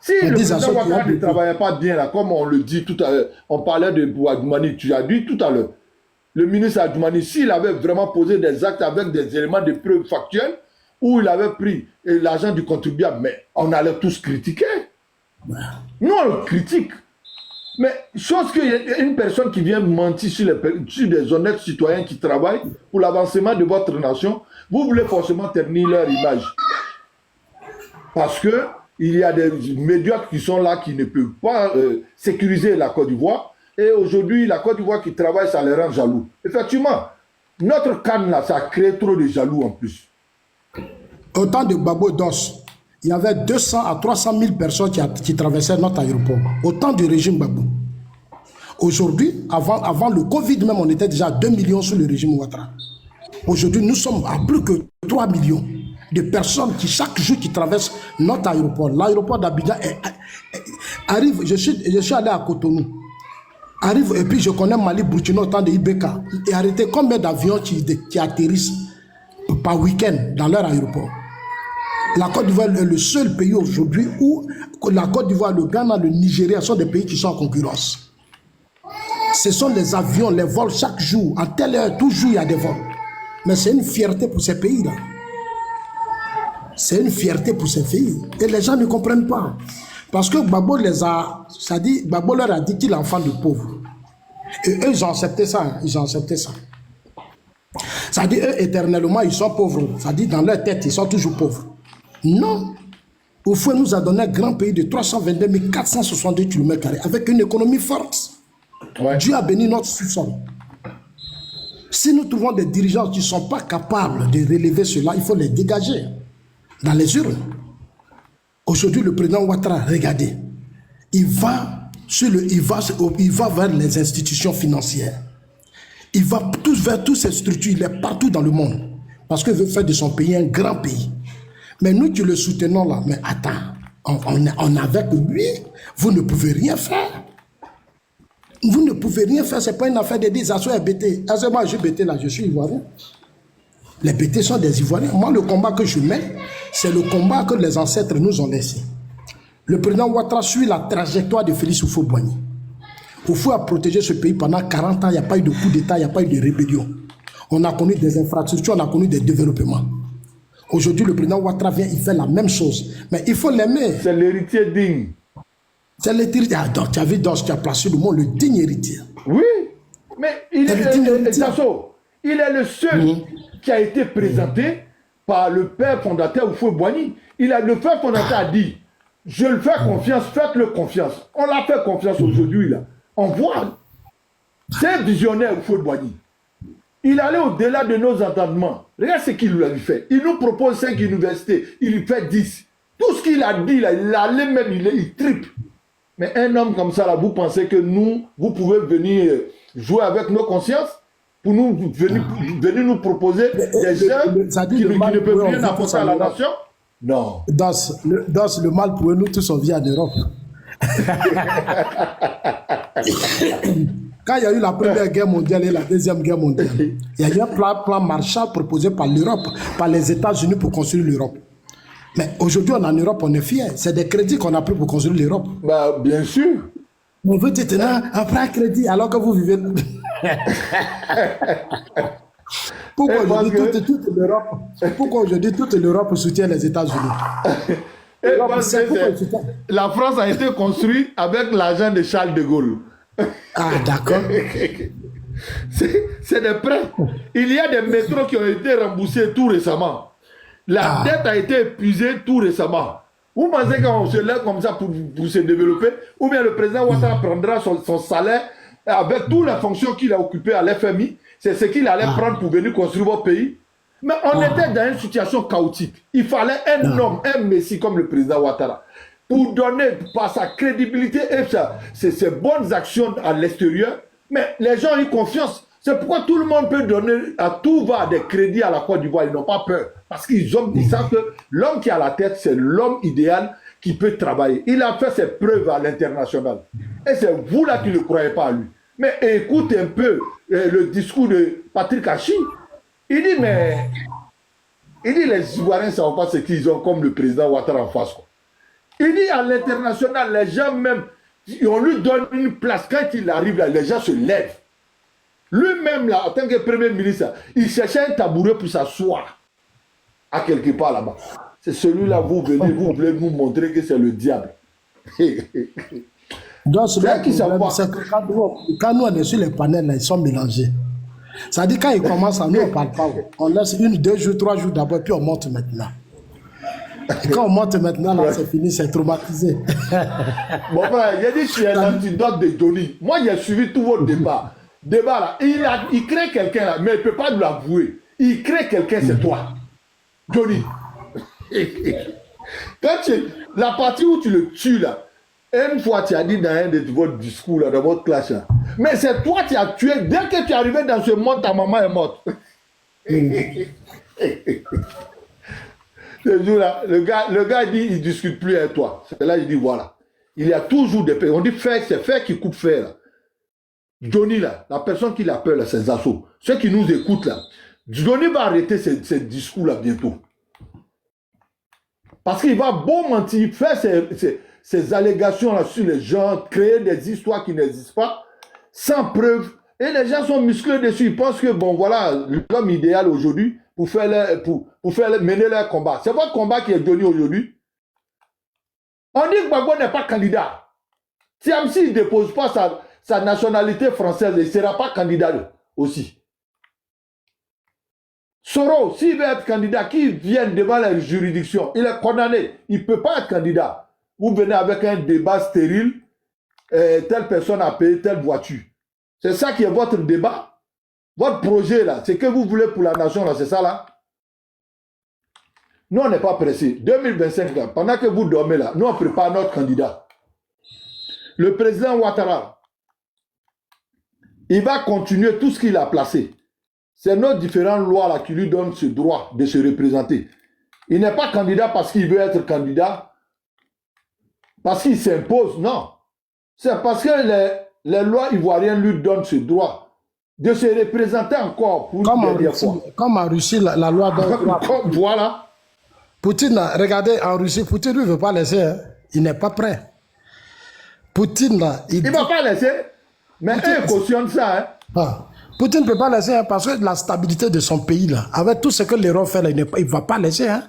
Si le président Ouattara ne travaillait pas bien, là, comme on le dit tout à l'heure, on parlait de Adjoumani, tu as dit tout à l'heure, le ministre Adjoumani, s'il avait vraiment posé des actes avec des éléments de preuve factuels, où il avait pris l'argent du contribuable, mais on allait tous critiquer. Nous, on le critique. Mais chose qu'une personne qui vient mentir sur des honnêtes citoyens qui travaillent pour l'avancement de votre nation, vous voulez forcément ternir leur image. Parce que il y a des médiocres qui sont là, qui ne peuvent pas sécuriser la Côte d'Ivoire. Et aujourd'hui, la Côte d'Ivoire qui travaille, ça les rend jaloux. Effectivement, notre canne là, ça crée trop de jaloux en plus. Au temps de Gbagbo Dos, il y avait 200 à 300 000 personnes qui traversaient notre aéroport. Au temps du régime Gbagbo. Aujourd'hui, avant le Covid même, on était déjà à 2 millions sous le régime Ouattara. Aujourd'hui, nous sommes à plus que 3 millions de personnes qui, chaque jour, qui traversent notre aéroport. L'aéroport d'Abidjan arrive, je suis allé à Cotonou. Arrive, et puis je connais Mali, Burkina au temps de Ibeka. Et arrêté combien d'avions qui atterrissent par week-end dans leur aéroport. La Côte d'Ivoire est le seul pays aujourd'hui où la Côte d'Ivoire, le Ghana, le Nigeria sont des pays qui sont en concurrence. Ce sont les avions, les vols chaque jour. En telle heure, toujours il y a des vols. Mais c'est une fierté pour ces pays-là. C'est une fierté pour ces pays. Et les gens ne comprennent pas. Parce que Gbagbo Gbagbo leur a dit qu'il est enfant de pauvres. Et eux, ils ont accepté ça. Ils ont accepté ça. Ça dit, eux, éternellement, ils sont pauvres. Ça dit, dans leur tête, ils sont toujours pauvres. Non. Oufoué nous a donné un grand pays de 322 462 km avec une économie forte. Ouais. Dieu a béni notre sous-sol. Si nous trouvons des dirigeants qui ne sont pas capables de relever cela, il faut les dégager dans les urnes. Aujourd'hui, le président Ouattara, regardez, il va vers les institutions financières. Il va vers toutes ces structures, il est partout dans le monde. Parce qu'il veut faire de son pays un grand pays. Mais nous qui le soutenons là, mais attends, on avec lui, vous ne pouvez rien faire. Vous ne pouvez rien faire, ce n'est pas une affaire de dire, ça soit BT. Moi, je suis BT là, je suis ivoirien. Les BT sont des Ivoiriens. Moi, le combat que je mets, c'est le combat que les ancêtres nous ont laissé. Le président Ouattara suit la trajectoire de Félix Houphouët-Boigny. Houphouët a protégé ce pays pendant 40 ans, il n'y a pas eu de coup d'État, il n'y a pas eu de rébellion. On a connu des infrastructures, on a connu des développements. Aujourd'hui, le président Ouattara vient, il fait la même chose. Mais il faut l'aimer. C'est l'héritier digne. C'est l'héritier. Ah, donc, tu as vu dans ce qui a placé le mot, le digne héritier. Oui, mais il est le seul qui a été présenté par le père fondateur Houphouët-Boigny. Le père fondateur a dit, je le fais confiance, faites-le confiance. On l'a fait confiance aujourd'hui, là. On voit. C'est visionnaire Houphouët-Boigny. Il allait au-delà de nos entendements. Regarde ce qu'il lui a fait. Il nous propose 5 universités, il lui fait 10. Tout ce qu'il a dit, là, il allait même, il triple. Mais un homme comme ça, là, vous pensez que vous pouvez venir jouer avec nos consciences pour venir nous proposer des gens qui ne peuvent rien apporter à la nation? Non. Dans le mal pour nous tous, on vit en Europe. Quand il y a eu la Première Guerre mondiale et la Deuxième Guerre mondiale, il y a eu un plan Marshall proposé par l'Europe, par les États-Unis pour construire l'Europe. Mais aujourd'hui, en Europe, on est fiers. C'est des crédits qu'on a pris pour construire l'Europe. Bah, bien sûr. On veut dire, après un crédit, alors que vous vivez... Pourquoi aujourd'hui toute l'Europe soutient les États-Unis? La France a été construite avec l'argent de Charles de Gaulle. Ah, d'accord. C'est des prêts. Il y a des métros qui ont été remboursés tout récemment. La dette a été épuisée tout récemment. Vous pensez qu'on se lève comme ça pour se développer, ou bien le président Ouattara prendra son salaire avec toutes les fonctions qu'il a occupées à l'FMI, c'est ce qu'il allait prendre pour venir construire votre pays. Mais on était dans une situation chaotique. Il fallait un homme, un messie comme le président Ouattara, pour donner par sa crédibilité et ses bonnes actions à l'extérieur. Mais les gens ont eu confiance. C'est pourquoi tout le monde peut donner à tout va des crédits à la Côte d'Ivoire. Ils n'ont pas peur. Parce qu'ils savent que l'homme qui a la tête, c'est l'homme idéal qui peut travailler. Il a fait ses preuves à l'international. Et c'est vous là qui ne croyez pas à lui. Mais écoute un peu le discours de Patrick Hachi. Il dit les Ivoiriens ne savent pas ce qu'ils ont comme le président Ouattara en face. Quoi. Il dit à l'international, les gens même, on lui donne une place. Quand il arrive là, les gens se lèvent. Lui-même, là, en tant que premier ministre, il cherchait un tabouret pour s'asseoir à quelque part là-bas. C'est celui-là, vous venez, vous voulez nous montrer que c'est le diable. Donc, quand nous on est sur les panels, là, ils sont mélangés. Ça dit quand ils commencent à nous, on ne parle pas. On laisse 1, 2 jours, 3 jours d'abord, puis on monte maintenant. Et quand on monte maintenant, là, c'est fini, c'est traumatisé. Bon, frère, j'ai dit, tu es l'antidote de Johnny. Moi, j'ai suivi tout votre débat. Débat, là, il crée quelqu'un, là, mais il ne peut pas nous l'avouer. Il crée quelqu'un, c'est toi. Johnny. Quand la partie où tu le tues, là, une fois, tu as dit dans un de votre discours, là, dans votre classe, là, mais c'est toi qui as tué. Dès que tu es arrivé dans ce monde, ta maman est morte. Ce jour-là, le gars dit, il ne discute plus avec toi. C'est là, il dit, voilà. Il y a toujours des pays. On dit, fer, c'est fer qui coupe fer, là. Johnny, là, la personne qui l'appelle, là, c'est Zasso. Ceux qui nous écoutent, là, Johnny va arrêter ces discours-là bientôt. Parce qu'il va bon mentir, faire ces allégations-là sur les gens, créer des histoires qui n'existent pas, sans preuve. Et les gens sont musclés dessus. Ils pensent que, bon, voilà, l'homme idéal aujourd'hui, pour mener leur combat. C'est votre combat qui est donné aujourd'hui. On dit que Gbagbo n'est pas candidat. Si Amsi ne dépose pas sa nationalité française, il ne sera pas candidat aussi. Soro, s'il veut être candidat, qu'il vienne devant la juridiction, il est condamné. Il ne peut pas être candidat. Vous venez avec un débat stérile, telle personne a payé telle voiture. C'est ça qui est votre débat. Votre projet, là, c'est que vous voulez pour la nation, là, c'est ça, là. Nous, on n'est pas pressés. 2025, là, pendant que vous dormez, là, nous, on prépare notre candidat. Le président Ouattara, il va continuer tout ce qu'il a placé. C'est nos différentes lois, là, qui lui donnent ce droit de se représenter. Il n'est pas candidat parce qu'il veut être candidat, parce qu'il s'impose, non. C'est parce que les lois ivoiriennes lui donnent ce droit de se représenter encore pour une dernière fois. Comme en Russie, la loi donne. Voilà. Poutine, regardez, en Russie, Poutine ne veut pas laisser, hein. Il n'est pas prêt. Poutine, là, il ne va pas laisser, mais il cautionne ça. Hein. Ah. Poutine ne peut pas laisser, hein, parce que la stabilité de son pays, là, avec tout ce que l'Europe fait, là, il ne va pas laisser. Hein.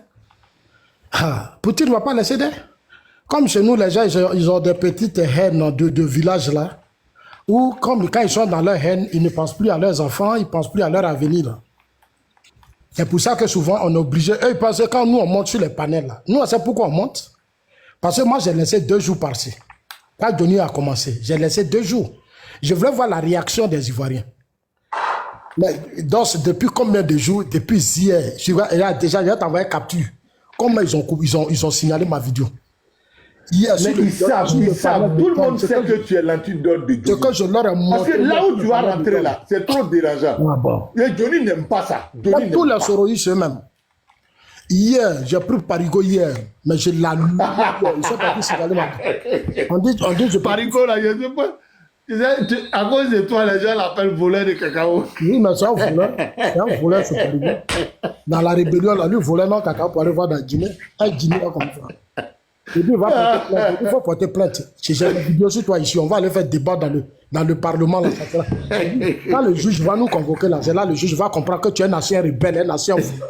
Ah. Poutine ne va pas laisser. Hein. Comme chez nous, les gens, ils ont des petites haines de villages, là. Ou comme quand ils sont dans leur haine, ils ne pensent plus à leurs enfants, ils ne pensent plus à leur avenir. C'est pour ça que souvent on est obligé. Eux, ils pensent que quand nous on monte sur les panels, là, nous on sait pourquoi on monte. Parce que moi j'ai laissé 2 jours par-ci. Quand Johnny a commencé, j'ai laissé 2 jours. Je voulais voir la réaction des Ivoiriens. Mais donc, depuis combien de jours, depuis hier, j'ai envoyé capture. Comment ils ont signalé ma vidéo. Hier, mais ils savent, tout le monde sait que tu es l'antidote de Johnny. Que je leur ai montré. Parce que là où tu vas rentrer là, c'est trop dérangeant. Ah bon. Et Johnny n'aime pas ça. Tous les soroïstes eux-mêmes. Hier, j'ai pris Parigo hier, mais je l'ai lu. Ils sont partis signaler ma vidéo. On dit je Parigo là, je ne sais pas. À cause de toi, les gens l'appellent voleur de cacao. Oui, mais c'est un voleur. C'est un voleur, ce Parigo. Dans la rébellion, là, lui volait non cacao pour aller voir dans Guinée. Un Guinée comme ça. Et puis, il faut porter plainte. J'ai une vidéo sur toi ici. On va aller faire débat dans le Parlement. Là, quand le juge va nous convoquer, là, c'est là le juge va comprendre que tu es un ancien rebelle, un ancien voleur.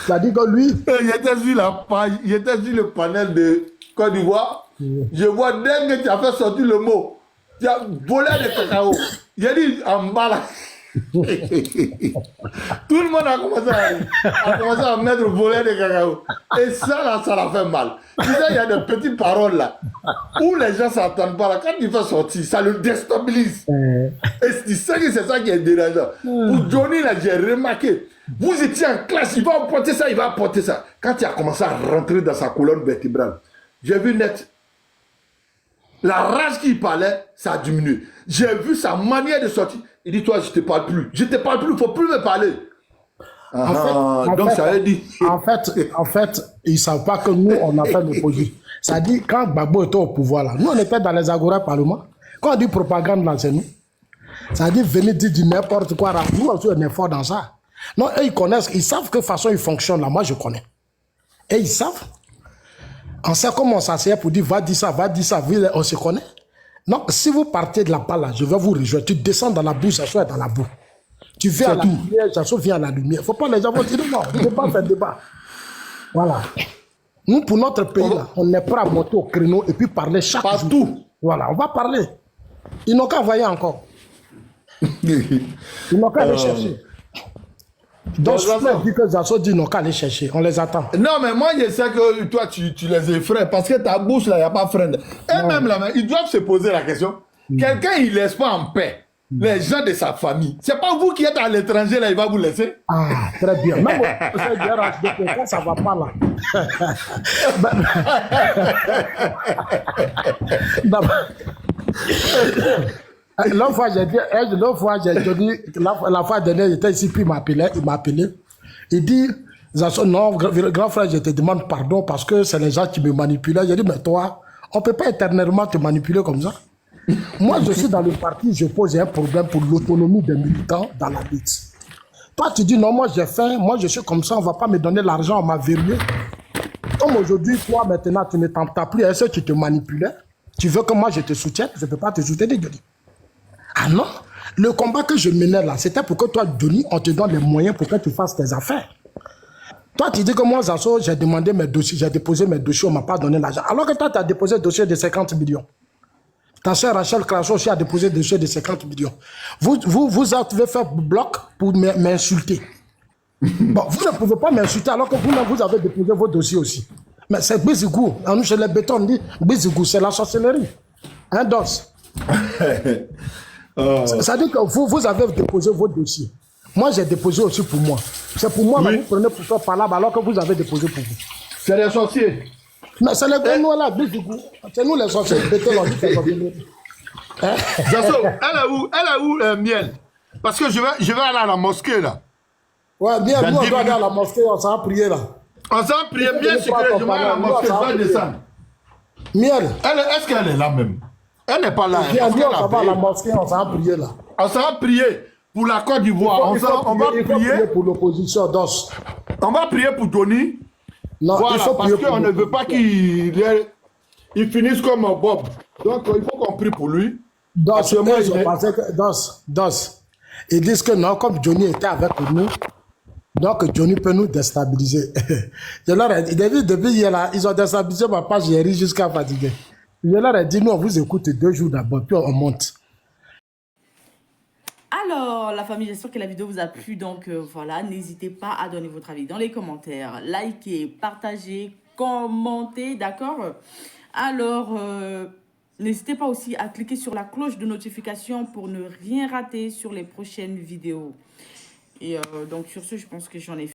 Ça dit que lui. Il était sur le panel de Côte d'Ivoire. Je vois dès que tu as fait sortir le mot, tu as volé de cacao. J'ai dit en bas là. Tout le monde a commencé à mettre voler de cacao. Et ça là, ça l'a fait mal. Tu sais, il y a des petites paroles là où les gens ne s'entendent pas là. Quand il fait sortir, ça le déstabilise. Et c'est ça qui est dérangeant. Pour Johnny là, j'ai remarqué. Vous étiez en classe, il va apporter ça, il va apporter ça. Quand il a commencé à rentrer dans sa colonne vertébrale, j'ai vu net. La rage qu'il parlait, ça a diminué. J'ai vu sa manière de sortir. Il dit, toi, je ne te parle plus. Je ne te parle plus, il ne faut plus me parler. Ça veut dire... En fait, ils ne savent pas que nous, on a fait l'opposition. Ça dit, quand Gbagbo était au pouvoir, là, nous, on était dans les agora parlement. Quand on dit propagande, là, c'est nous. Ça dit, venez dire du n'importe quoi. Là. Nous, aussi, on est fort dans ça. Non, eux, ils connaissent, ils savent que de façon, ils fonctionnent là. Moi, je connais. Et ils savent. On sait comment on s'assied pour dire, va dire ça, on se connaît. Non, si vous partez de là-bas, là, je vais vous rejoindre. Tu descends dans la boue, ça soit dans la boue. Tu viens à la lumière, ça soit vient à la lumière. Il ne faut pas les gens vont dire non, on ne peut pas faire débat. Voilà. Nous, pour notre pays, là, on est prêt à monter au créneau et puis parler chaque jour. Partout. Voilà, on va parler. Ils n'ont qu'à envoyer encore. Ils n'ont qu'à aller chercher. Donc, je peux dire que Zasso dit non, qu'à les chercher. On les attend. Non, mais moi, je sais que toi, tu les effraies parce que ta bouche, là, il n'y a pas frein. Et même là, ils doivent se poser la question. Quelqu'un, il ne laisse pas en paix les gens de sa famille. C'est pas vous qui êtes à l'étranger, là, il va vous laisser. Ah, très bien. Même quand ça ne va pas là. L'autre fois, j'ai dit, la fois dernière, j'étais ici, puis il m'a appelé. Il dit, non, grand frère, je te demande pardon parce que c'est les gens qui me manipulaient. J'ai dit, mais toi, on ne peut pas éternellement te manipuler comme ça. Moi, je suis dans le parti, je pose un problème pour l'autonomie des militants dans la lutte. Toi, tu dis, non, moi j'ai faim, moi je suis comme ça, on ne va pas me donner l'argent, on m'a verrouillé. Comme aujourd'hui, toi, maintenant, tu ne t'entends plus à ceux qui te manipulaient. Tu veux que moi je te soutienne, je ne peux pas te soutenir, Johnny. Ah non, le combat que je menais là, c'était pour que toi, Johnny, on te donne les moyens pour que tu fasses tes affaires. Toi, tu dis que moi, Zasso, j'ai demandé mes dossiers, j'ai déposé mes dossiers, on ne m'a pas donné l'argent. Alors que toi, tu as déposé un dossier de 50 millions. Ta soeur Rachel Crasso aussi a déposé un dossier de 50 millions. Vous avez fait bloc pour m'insulter. Bon, vous ne pouvez pas m'insulter alors que vous avez déposé vos dossiers aussi. Mais c'est Bézigou. Nous, chez les bétons, on dit Bézigou, c'est la sorcellerie. Hein, Dos? Ça dit que vous avez déposé vos dossiers. Moi, j'ai déposé aussi pour moi. C'est pour moi que vous prenez pour toi par là alors que vous avez déposé pour vous. C'est les sorciers. Mais c'est les Bénouais là, Bézigou. C'est nous les sorciers. Bétons, on dit que Zasso, elle est où Miel? Parce que je vais aller à la mosquée là. Ouais, bien, nous on doit aller à la mosquée, on s'en a prié là. On s'en a prié bien secret, je vais à la mosquée, je vais descendre. Miel. Est-ce qu'elle est là même? Elle n'est pas là. Bien, nous on va à la mosquée, on s'en a prié là. On s'en a prié pour la Côte d'Ivoire. On va prier pour l'opposition d'os. On va prier pour Tony. Non, voilà, il faut parce qu'on ne veut pas qu'il finisse comme Bob. Donc il faut qu'on prie pour lui. Dos, ils disent que non, comme Johnny était avec nous, donc Johnny peut nous déstabiliser. Je leur ai dit, depuis hier là, ils ont déstabilisé ma page, j'ai ri jusqu'à fatiguer. Je leur ai dit, nous on vous écoute 2 jours d'abord, puis on monte. Alors, la famille, j'espère que la vidéo vous a plu. Donc, voilà, n'hésitez pas à donner votre avis dans les commentaires. Likez, partagez, commentez, d'accord? Alors, n'hésitez pas aussi à cliquer sur la cloche de notification pour ne rien rater sur les prochaines vidéos. Et donc, sur ce, je pense que j'en ai fait.